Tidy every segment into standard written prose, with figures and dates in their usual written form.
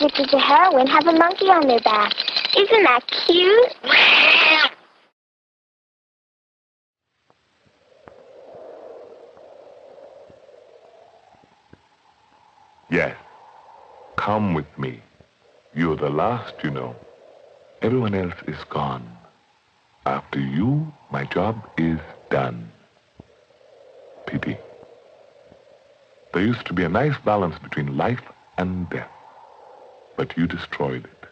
addicted to heroin have a monkey on their back. Isn't that cute? Yes. Come with me. You're the last, you know. Everyone else is gone. After you, my job is done. Pity. There used to be a nice balance between life and death. But you destroyed it.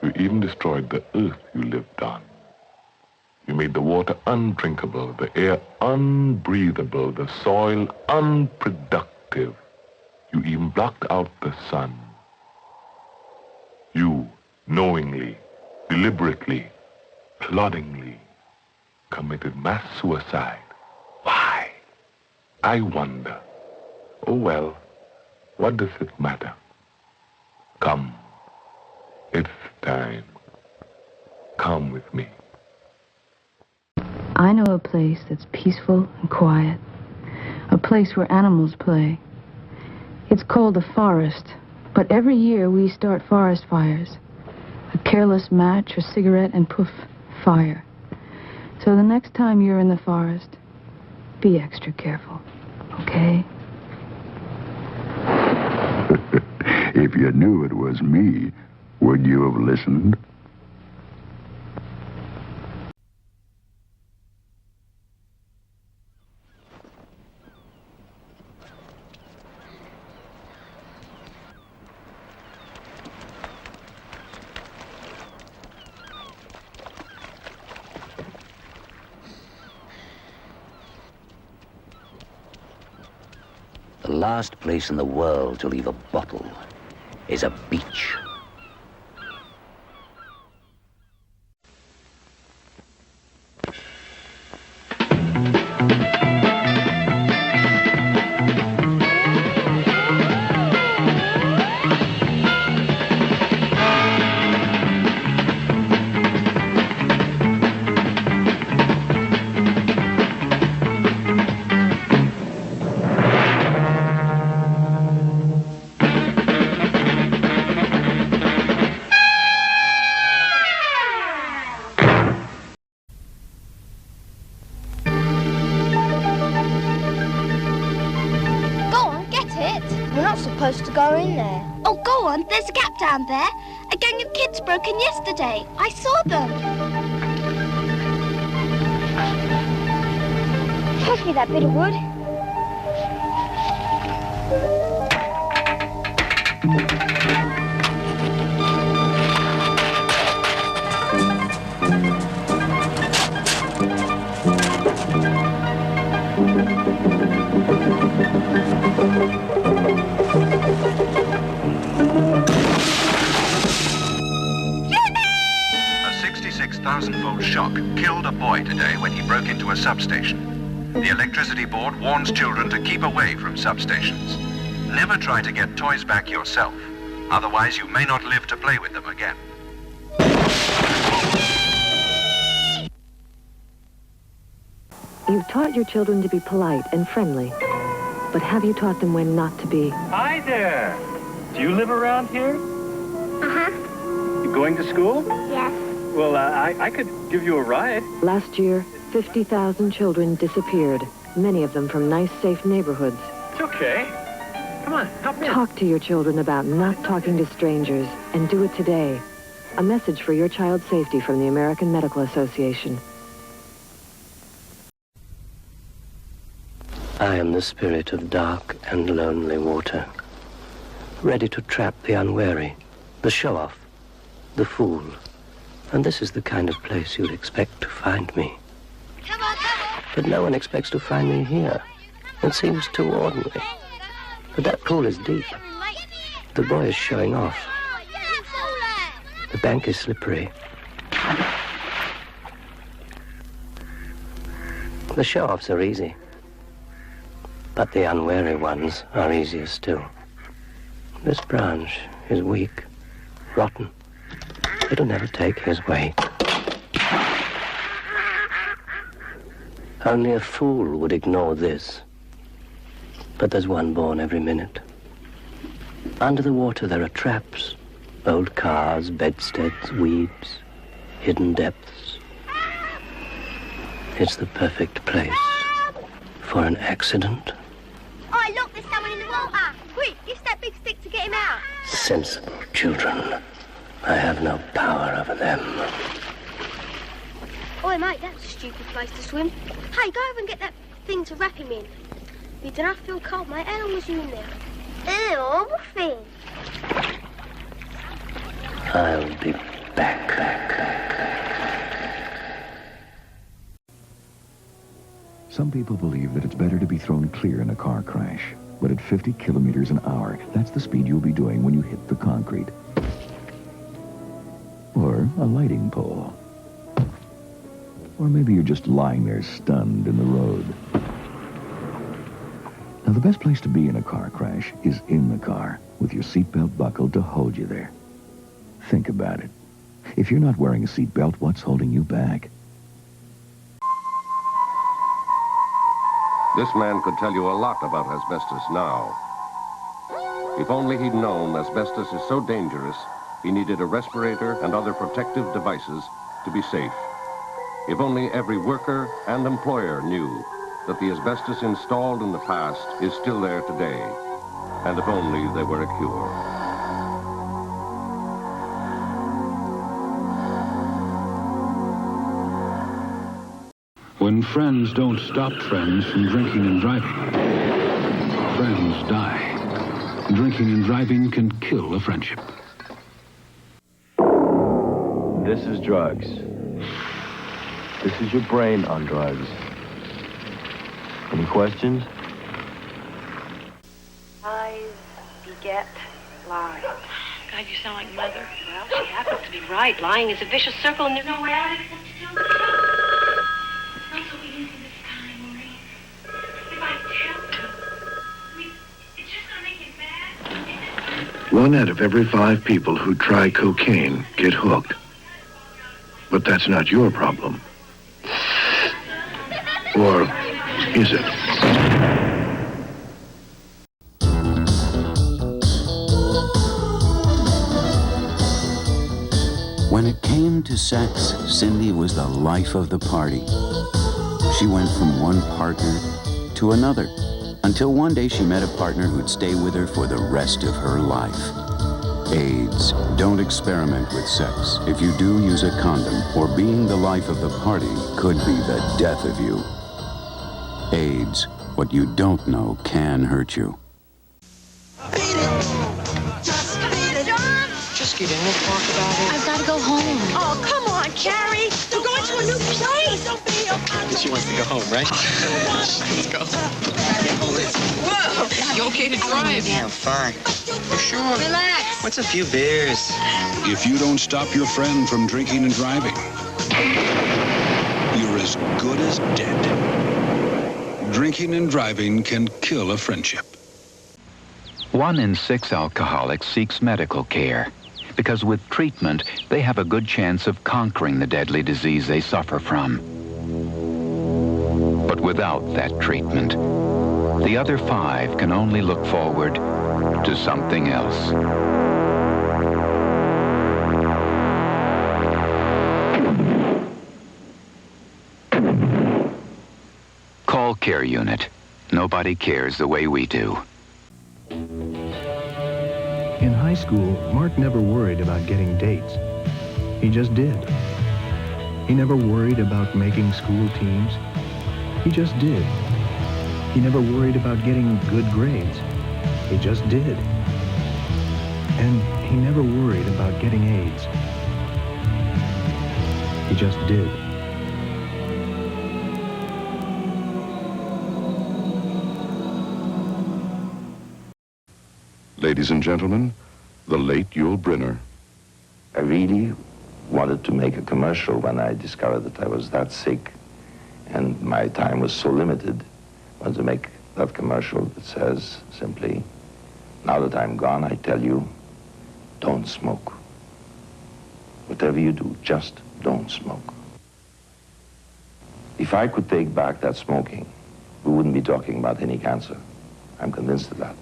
You even destroyed the earth you lived on. You made the water undrinkable, the air unbreathable, the soil unproductive. You even blocked out the sun. You, knowingly, deliberately, ploddingly, committed mass suicide. Why? I wonder. Oh, well, what does it matter? Come. It's time. Come with me. I know a place that's peaceful and quiet. A place where animals play. It's called the forest, but every year we start forest fires. A careless match or cigarette and poof, fire. So the next time you're in the forest, be extra careful, okay? If you knew it was me, would you have listened? The last place in the world to leave a bottle is a beach. Supposed to go in there. Oh, go on. There's a gap down there. A gang of kids broke in yesterday. I saw them. Pass me that bit of wood. A 66,000-volt shock killed a boy today when he broke into a substation. The electricity board warns children to keep away from substations. Never try to get toys back yourself. Otherwise, you may not live to play with them again. You've taught your children to be polite and friendly, but have you taught them when not to be? Hi there. Do you live around here? Uh-huh. You going to school? Yes. Well, I could give you a ride. Last year, 50,000 children disappeared, many of them from nice, safe neighborhoods. It's okay. Come on, hop in. Talk to your children about not talking to strangers, and do it today. A message for your child's safety from the American Medical Association. I am the spirit of dark and lonely water, ready to trap the unwary, the show-off, the fool. And this is the kind of place you'd expect to find me. Come on, come on. But no one expects to find me here. It seems too ordinary. But that pool is deep. The boy is showing off. The bank is slippery. The show-offs are easy. But the unwary ones are easier still. This branch is weak, rotten. It'll never take his weight. Only a fool would ignore this. But there's one born every minute. Under the water there are traps, Old cars, bedsteads, weeds, hidden depths. It's the perfect place for an accident. Oh, look, there's someone in the water. Quick, use that big stick to get him out. Sensible children. I have no power over them. Oi, mate, that's a stupid place to swim. Hey, go over and get that thing to wrap him in. You don't have to feel cold, mate. How long was you in there? Ew, what thing? I'll be back. Some people believe that it's better to be thrown clear in a car crash. But at 50 kilometers an hour, that's the speed you'll be doing when you hit the concrete. Or a lighting pole. Or maybe you're just lying there stunned in the road. Now, the best place to be in a car crash is in the car, with your seatbelt buckled to hold you there. Think about it. If you're not wearing a seatbelt, what's holding you back? This man could tell you a lot about asbestos now. If only he'd known asbestos is so dangerous, he needed a respirator and other protective devices to be safe. If only every worker and employer knew that the asbestos installed in the past is still there today, and if only there were a cure. When friends don't stop friends from drinking and driving, friends die. Drinking and driving can kill a friendship. This is drugs. This is your brain on drugs. Any questions? Lies beget lies. God, you sound like Mother. Well, she happens to be right. Lying is a vicious circle, and there's no way out except to tell the truth. Not so easy this time, Maureen. If I tell you, I mean, it's just gonna make it bad. 1 out of every 5 people who try cocaine get hooked. But that's not your problem. Or is it? When it came to sex, Cindy was the life of the party. She went from one partner to another, until one day she met a partner who'd stay with her for the rest of her life. AIDS. Don't experiment with sex. If you do, use a condom, or being the life of the party could be the death of you. AIDS. What you don't know can hurt you. Just get in and talk about it. I've got to go home. Oh, come on, Carrie. We're going to a new place. She wants to go home, right? Let's go. Whoa! You okay to drive? Yeah, I'm fine. You sure? Relax. What's a few beers? If you don't stop your friend from drinking and driving, you're as good as dead. Drinking and driving can kill a friendship. 1 in 6 alcoholics seeks medical care because with treatment, they have a good chance of conquering the deadly disease they suffer from. But without that treatment, the other 5 can only look forward to something else. Call Care Unit. Nobody cares the way we do. In high school, Mark never worried about getting dates. He just did. He never worried about making school teams. He just did. He never worried about getting good grades. He just did. And he never worried about getting AIDS. He just did. Ladies and gentlemen, the late Yul Brynner. I really wanted to make a commercial when I discovered that I was that sick and my time was so limited. I wanted to make that commercial that says simply, now that I'm gone, I tell you, don't smoke. Whatever you do, just don't smoke. If I could take back that smoking, we wouldn't be talking about any cancer. I'm convinced of that.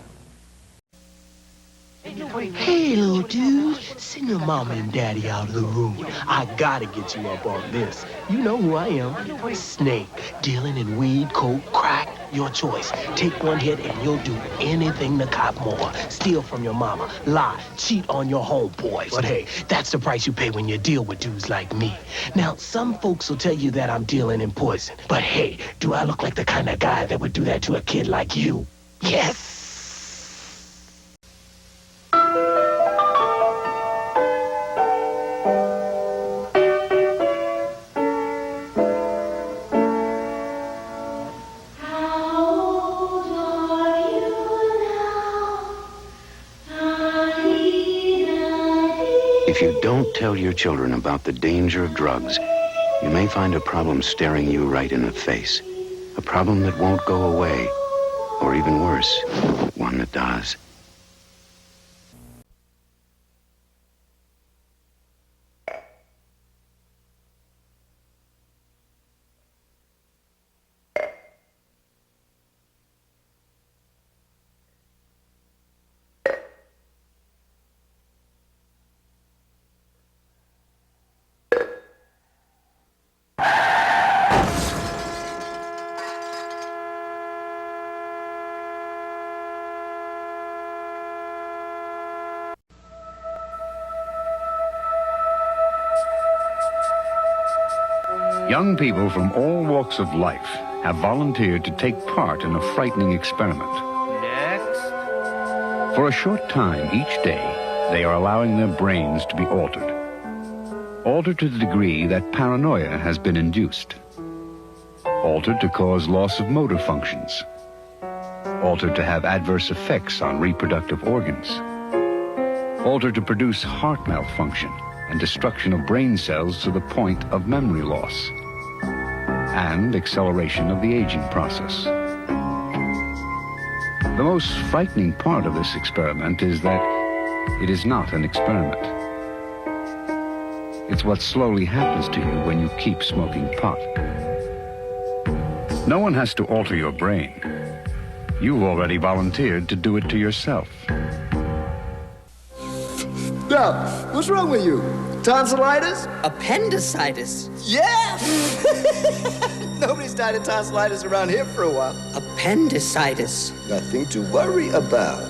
Hey, little dude, send your mama and daddy out of the room. I gotta get you up on this. You know who I am. Snake, dealing in weed, coke, crack, your choice. Take one hit and you'll do anything to cop more. Steal from your mama, lie, cheat on your homeboys. But hey, that's the price you pay when you deal with dudes like me. Now, some folks will tell you that I'm dealing in poison. But hey, do I look like the kind of guy that would do that to a kid like you? Yes. If you don't tell your children about the danger of drugs, you may find a problem staring you right in the face. A problem that won't go away, or even worse, one that does. Young people from all walks of life have volunteered to take part in a frightening experiment. Next. For a short time each day, they are allowing their brains to be altered. Altered to the degree that paranoia has been induced. Altered to cause loss of motor functions. Altered to have adverse effects on reproductive organs. Altered to produce heart malfunction and destruction of brain cells to the point of memory loss, and acceleration of the aging process. The most frightening part of this experiment is that it is not an experiment. It's what slowly happens to you when you keep smoking pot. No one has to alter your brain. You've already volunteered to do it to yourself. Now, what's wrong with you? Tonsillitis? Appendicitis? Yeah! Nobody's died of tonsillitis around here for a while. Appendicitis. Nothing to worry about.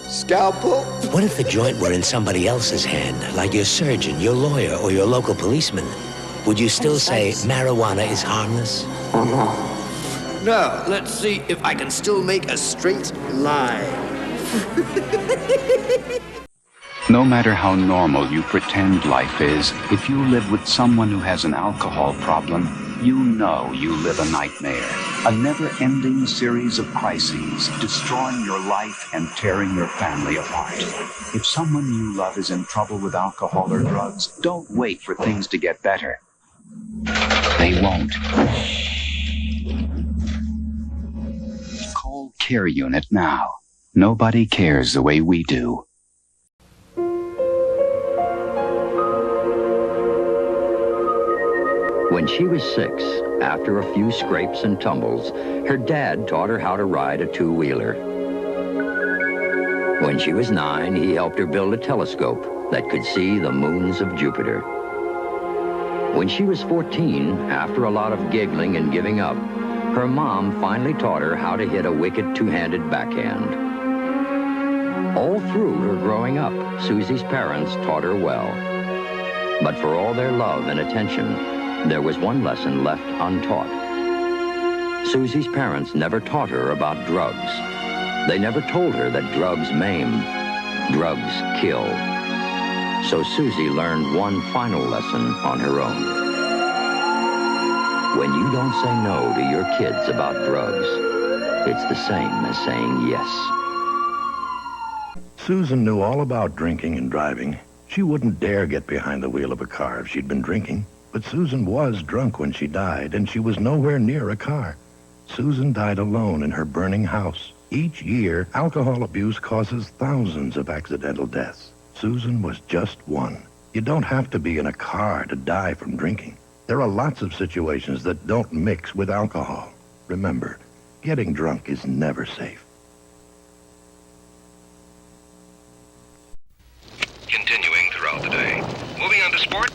Scalpel? What if the joint were in somebody else's hand, like your surgeon, your lawyer, or your local policeman? Would you still say marijuana is harmless? Now, let's see if I can still make a straight line. No matter how normal you pretend life is, if you live with someone who has an alcohol problem, you know you live a nightmare. A never-ending series of crises, destroying your life and tearing your family apart. If someone you love is in trouble with alcohol or drugs, don't wait for things to get better. They won't. Call Care Unit now. Nobody cares the way we do. When she was 6, after a few scrapes and tumbles, her dad taught her how to ride a two-wheeler. When she was 9, he helped her build a telescope that could see the moons of Jupiter. When she was 14, after a lot of giggling and giving up, her mom finally taught her how to hit a wicked two-handed backhand. All through her growing up, Susie's parents taught her well. But for all their love and attention, there was one lesson left untaught. Susie's parents never taught her about drugs. They never told her that drugs maim, drugs kill. So Susie learned one final lesson on her own. When you don't say no to your kids about drugs, it's the same as saying yes. Susan knew all about drinking and driving. She wouldn't dare get behind the wheel of a car if she'd been drinking. But Susan was drunk when she died, and she was nowhere near a car. Susan died alone in her burning house. Each year, alcohol abuse causes thousands of accidental deaths. Susan was just one. You don't have to be in a car to die from drinking. There are lots of situations that don't mix with alcohol. Remember, getting drunk is never safe. on the sport?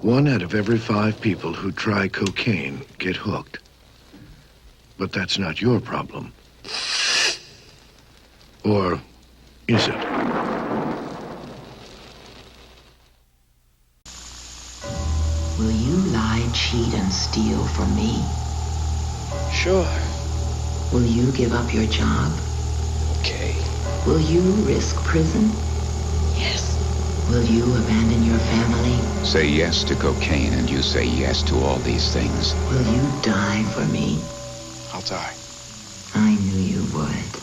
One out of every 5 people who try cocaine get hooked. But that's not your problem. Or is it? Will you lie, cheat, and steal for me? Sure. Will you give up your job? Okay. Will you risk prison? Yes. Will you abandon your family? Say yes to cocaine and you say yes to all these things. Will you die for me? I'll die. I knew you would.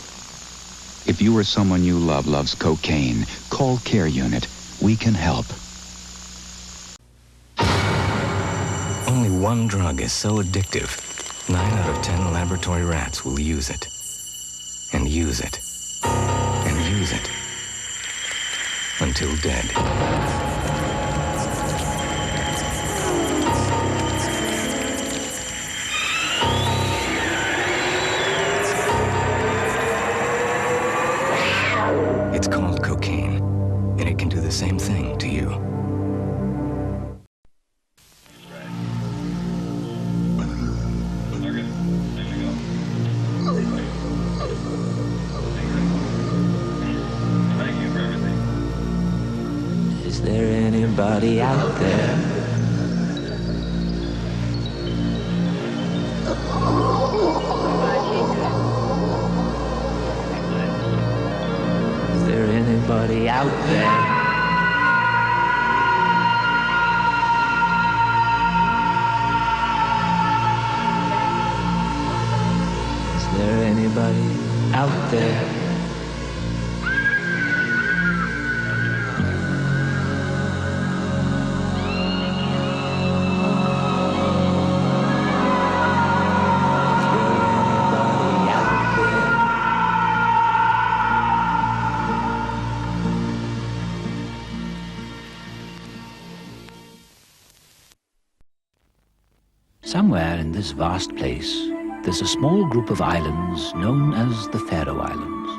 If you or someone you love loves cocaine, call Care Unit. We can help. Only one drug is so addictive, 9 out of 10 laboratory rats will use it. And use it. And use it. Until dead. It's called cocaine, and it can do the same thing to you. Is there anybody out there? Is there anybody out there? Is there anybody out there? Somewhere in this vast place, there's a small group of islands known as the Faroe Islands.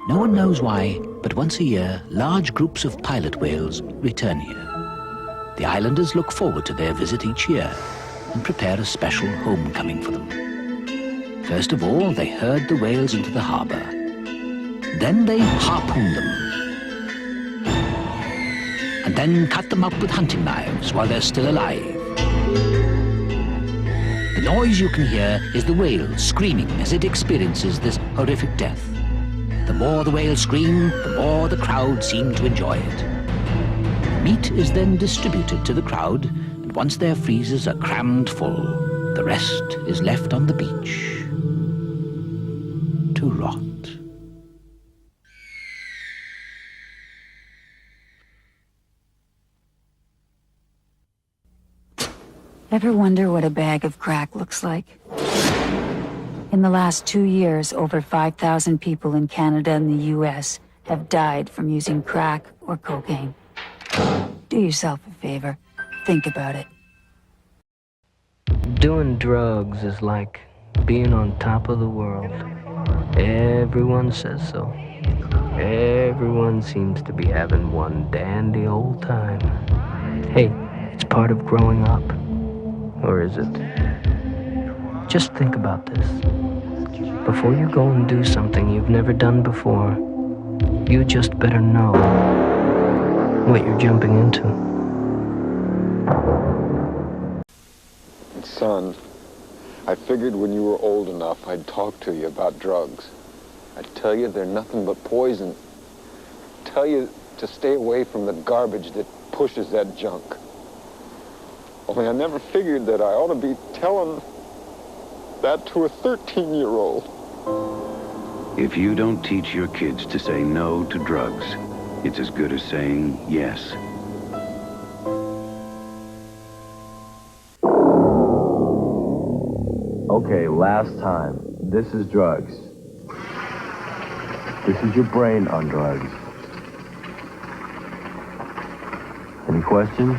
No one knows why, but once a year, large groups of pilot whales return here. The islanders look forward to their visit each year and prepare a special homecoming for them. First of all, they herd the whales into the harbor. Then they harpoon them. And then cut them up with hunting knives while they're still alive. The noise you can hear is the whale screaming as it experiences this horrific death. The more the whale scream, the more the crowd seem to enjoy it. Meat is then distributed to the crowd, and once their freezers are crammed full, the rest is left on the beach to rot. Ever wonder what a bag of crack looks like? In the last 2 years, over 5,000 people in Canada and the US have died from using crack or cocaine. Do yourself a favor. Think about it. Doing drugs is like being on top of the world. Everyone says so. Everyone seems to be having one dandy old time. Hey, it's part of growing up. Or is it? Just think about this. Before you go and do something you've never done before, you just better know what you're jumping into. Son, I figured when you were old enough, I'd talk to you about drugs. I'd tell you they're nothing but poison. Tell you to stay away from the garbage that pushes that junk. Only I never figured that I ought to be telling that to a 13-year-old. If you don't teach your kids to say no to drugs, it's as good as saying yes. Okay, last time. This is drugs. This is your brain on drugs. Any questions?